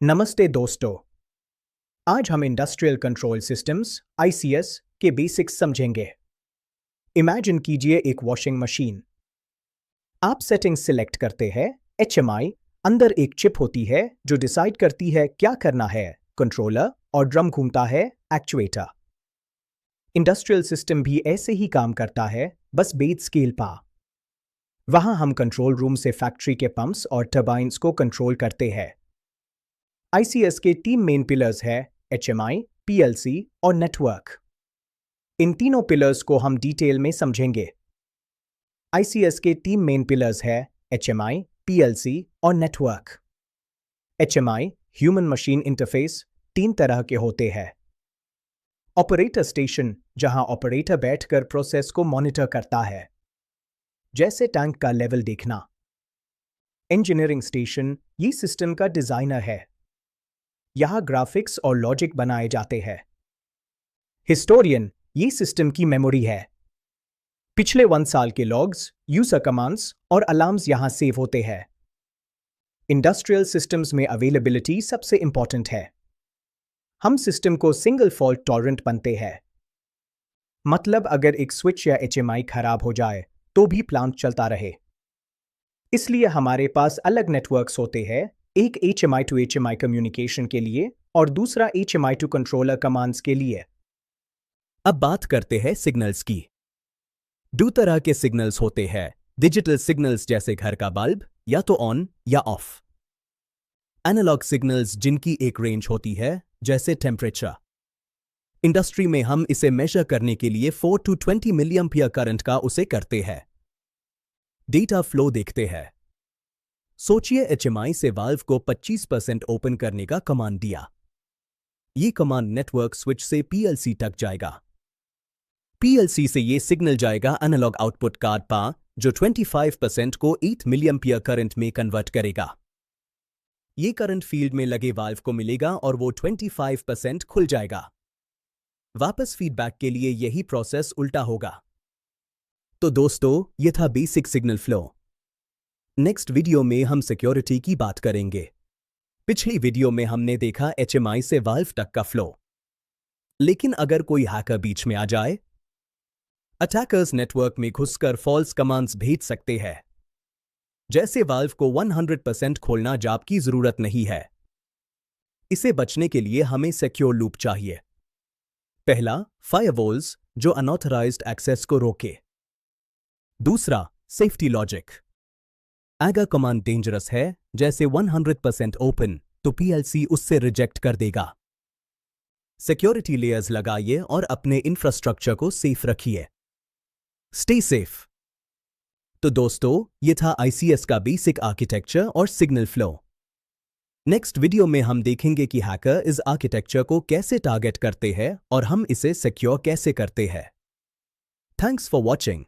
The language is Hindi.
नमस्ते दोस्तों। आज हम इंडस्ट्रियल कंट्रोल सिस्टम्स (आईसीएस) के बेसिक्स समझेंगे। इमेजिन कीजिए एक वॉशिंग मशीन। आप सेटिंग्स सिलेक्ट करते हैं, एचएमआई, अंदर एक चिप होती है जो डिसाइड करती है क्या करना है, कंट्रोलर और ड्रम घूमता है, एक्चुएटर। इंडस्ट्रियल सिस्टम भी ऐसे ही काम करता है, बस बेस स्केल पर। वहां हम कंट्रोल रूम से फैक्ट्री के पंप्स और टर्बाइन्स को कंट्रोल करते हैं। आईसीएस के 3 मेन पिलर्स हैं, एचएमआई, पीएलसी और नेटवर्क। इन तीनों पिलर्स को हम डिटेल में समझेंगे। आईसीएस के 3 मेन पिलर्स हैं, एचएमआई, पीएलसी और network. HMI, human machine interface, 3 तरह के होते हैं। ऑपरेटर स्टेशन, जहां ऑपरेटर बैठकर प्रोसेस को मॉनिटर करता है, जैसे टैंक का लेवल देखना। इंजीनियरिंग स्टेशन, ये सिस्टम का डिजाइनर है। यहां ग्राफिक्स और लॉजिक बनाए जाते हैं। हिस्टोरियन, ये सिस्टम की मेमोरी है। पिछले 1 साल के लॉग्स, यूजर कमांड्स और अलार्म्स यहां सेव होते हैं। इंडस्ट्रियल सिस्टम्स में अवेलेबिलिटी सबसे इंपॉर्टेंट है। हम सिस्टम को सिंगल फॉल्ट टॉलरेंट बनते हैं। मतलब अगर एक स्विच या एचएमआई खराब हो जाए तो भी प्लांट चलता रहे। इसलिए हमारे पास अलग नेटवर्क्स होते हैं, एक HMI to HMI कम्युनिकेशन के लिए और दूसरा HMI to कंट्रोलर कमांड्स के लिए। अब बात करते हैं सिग्नल्स की। 2 तरह के सिग्नल्स होते हैं, डिजिटल सिग्नल्स जैसे घर का बल्ब या तो ऑन या ऑफ। एनालॉग सिग्नल्स जिनकी एक रेंज होती है, जैसे टेम्परेचर। इंडस्ट्री में हम इसे मेजर करने के लिए 4 to 20 मिलिएम्पियर करंट का उसे करते हैं। डेटा फ्लो देखते हैं। सोचिए एचएमआई से वाल्व को 25% ओपन करने का कमांड दिया। ये कमांड नेटवर्क स्विच से पीएलसी तक जाएगा। पीएलसी से ये सिग्नल जाएगा एनालॉग आउटपुट कार्ड पर, जो 25% को 8 मिलिएम्पियर करंट में कन्वर्ट करेगा। ये करंट फील्ड में लगे वाल्व को मिलेगा और वो 25% खुल जाएगा। वापस फीडबैक के लिए यही प्रोसेस उल्टा होगा। तो दोस्तों, ये था basic signal flow. Next video में हम सिक्योरिटी की बात करेंगे। पिछली वीडियो में हमने देखा एचएमआई से वाल्व तक का फ्लो। लेकिन अगर कोई हैकर बीच में आ जाए, अटैकर्स नेटवर्क में घुसकर फॉल्स कमांड्स भेज सकते हैं। जैसे वाल्व को 100% खोलना जाप की जरूरत नहीं है। इसे बचने के लिए हमें सिक्योर लूप चाहिए। पहला, फायरवॉल्स जो अनऑथराइज्ड एक्सेस को रोके। दूसरा, सेफ्टी लॉजिक। अगर कमांड डेंजरस है, जैसे 100% ओपन, तो पीएलसी उससे रिजेक्ट कर देगा। सिक्योरिटी लेयर्स लगाइए और अपने इंफ्रास्ट्रक्चर को सेफ रखिए। Stay safe. तो दोस्तों, ये था आईसीएस का बेसिक आर्किटेक्चर और सिग्नल फ्लो। नेक्स्ट वीडियो में हम देखेंगे कि हैकर इस आर्किटेक्चर को कैसे टारगेट करते हैं और हम इसे सिक्योर कैसे करते हैं। Thanks for watching.